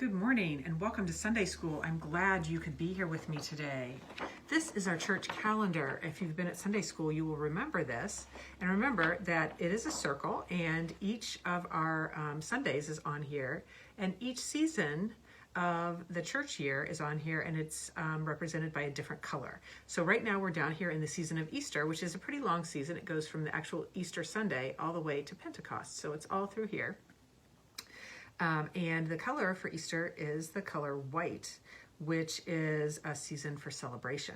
Good morning and welcome to Sunday School. I'm glad you could be here with me today. This is our church calendar. If you've been at Sunday School, you will remember this. And remember that it is a circle and each of our Sundays is on here. And each season of the church year is on here and it's represented by a different color. So right now we're down here in the season of Easter, which is a pretty long season. It goes from the actual Easter Sunday all the way to Pentecost. So it's all through here. And the color for Easter is the color white, which is a season for celebration.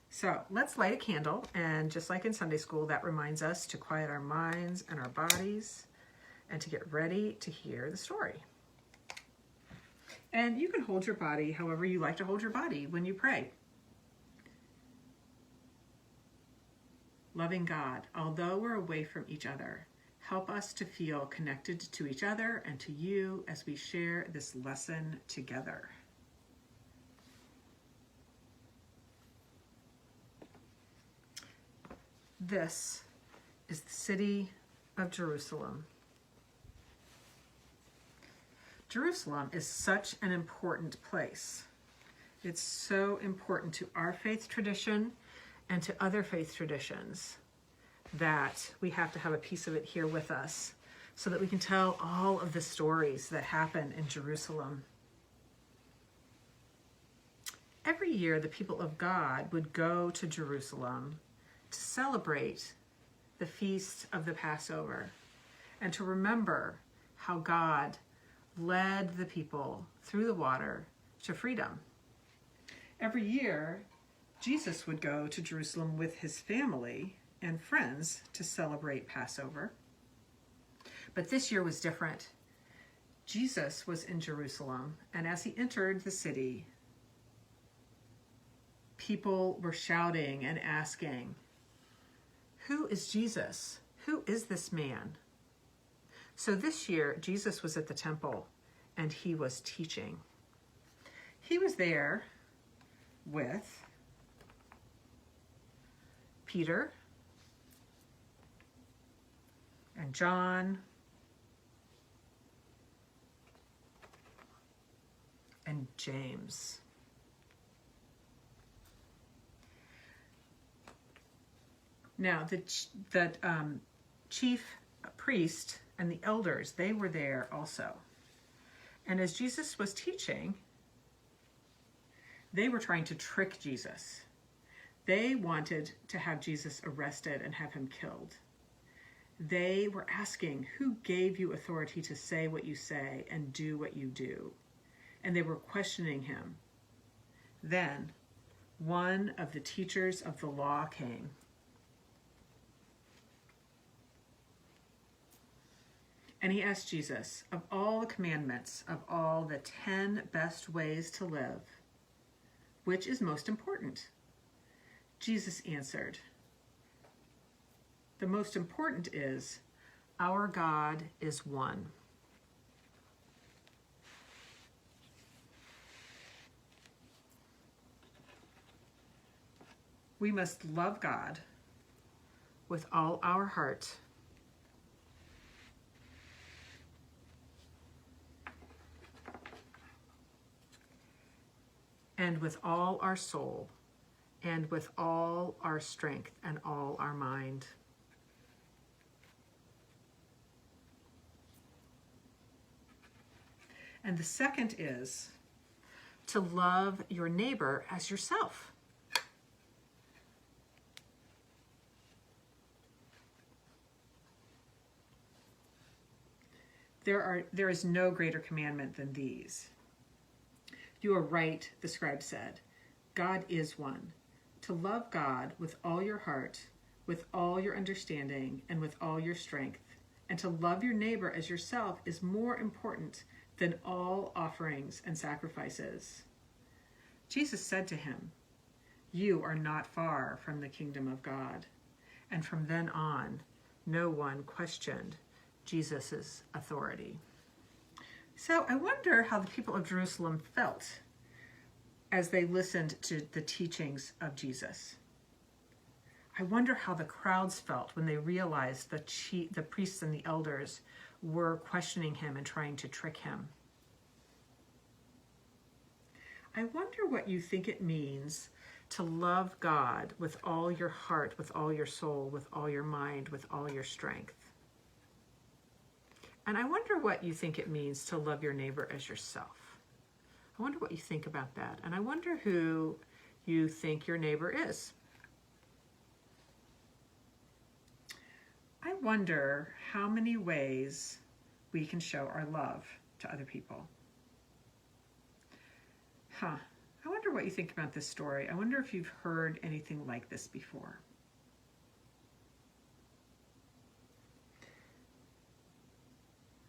So let's light a candle, and just like in Sunday School, that reminds us to quiet our minds and our bodies and to get ready to hear the story. And you can hold your body however you like to hold your body when you pray. Loving God, although we're away from each other, help us to feel connected to each other and to you as we share this lesson together. This is the city of Jerusalem. Jerusalem is such an important place. It's so important to our faith tradition and to other faith traditions that we have to have a piece of it here with us so that we can tell all of the stories that happen in Jerusalem. Every year, the people of God would go to Jerusalem to celebrate the feast of the Passover and to remember how God led the people through the water to freedom. Every year, Jesus would go to Jerusalem with his family and friends to celebrate Passover. But this year was different. Jesus was in Jerusalem, and as he entered the city, people were shouting and asking, "Who is Jesus? Who is this man?" So this year, Jesus was at the temple, and he was teaching. He was there with Peter and John and James. Now, the chief priest and the elders, they were there also. And as Jesus was teaching, they were trying to trick Jesus. They wanted to have Jesus arrested and have him killed. They were asking, "Who gave you authority to say what you say and do what you do?" And they were questioning him. Then one of the teachers of the law came. And he asked Jesus, of all the commandments, of all the 10 best ways to live, which is most important? Jesus answered, "The most important is, our God is one." We must love God with all our heart, and with all our soul, and with all our strength and all our mind. And the second is to love your neighbor as yourself. There is no greater commandment than these. "You are right," the scribe said. "God is one. To love God with all your heart, with all your understanding, and with all your strength, and to love your neighbor as yourself is more important than all offerings and sacrifices." Jesus said to him, "You are not far from the kingdom of God." And from then on, no one questioned Jesus' authority. So I wonder how the people of Jerusalem felt as they listened to the teachings of Jesus. I wonder how the crowds felt when they realized the priests and the elders were questioning him and trying to trick him. I wonder what you think it means to love God with all your heart, with all your soul, with all your mind, with all your strength. And I wonder what you think it means to love your neighbor as yourself. I wonder what you think about that. And I wonder who you think your neighbor is. I wonder how many ways we can show our love to other people. I wonder what you think about this story. I wonder if you've heard anything like this before.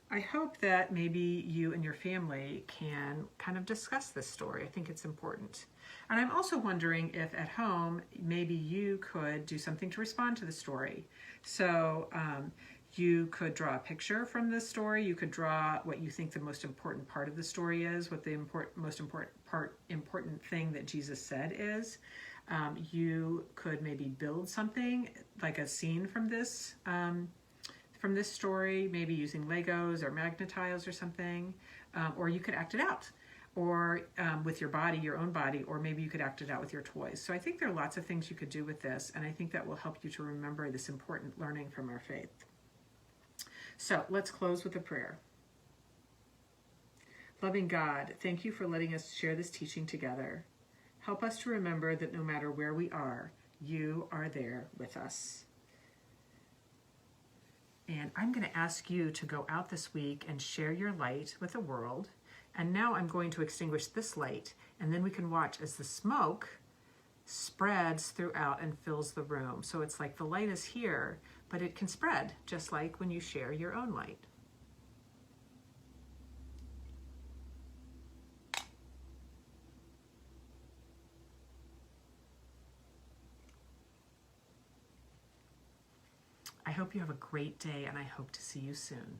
I hope that maybe you and your family can kind of discuss this story. I think it's important. And I'm also wondering if at home, maybe you could do something to respond to the story. So you could draw a picture from this story. You could draw what you think the most important part of the story is, what the most important thing that Jesus said is. You could maybe build something like a scene from this story, maybe using Legos or Magna-Tiles or something, or you could act it out, or with your body, your own body, or maybe you could act it out with your toys. So I think there are lots of things you could do with this, and I think that will help you to remember this important learning from our faith. So let's close with a prayer. Loving God, thank you for letting us share this teaching together. Help us to remember that no matter where we are, you are there with us. And I'm going to ask you to go out this week and share your light with the world. And now I'm going to extinguish this light, and then we can watch as the smoke spreads throughout and fills the room. So it's like the light is here, but it can spread, just like when you share your own light. I hope you have a great day, and I hope to see you soon.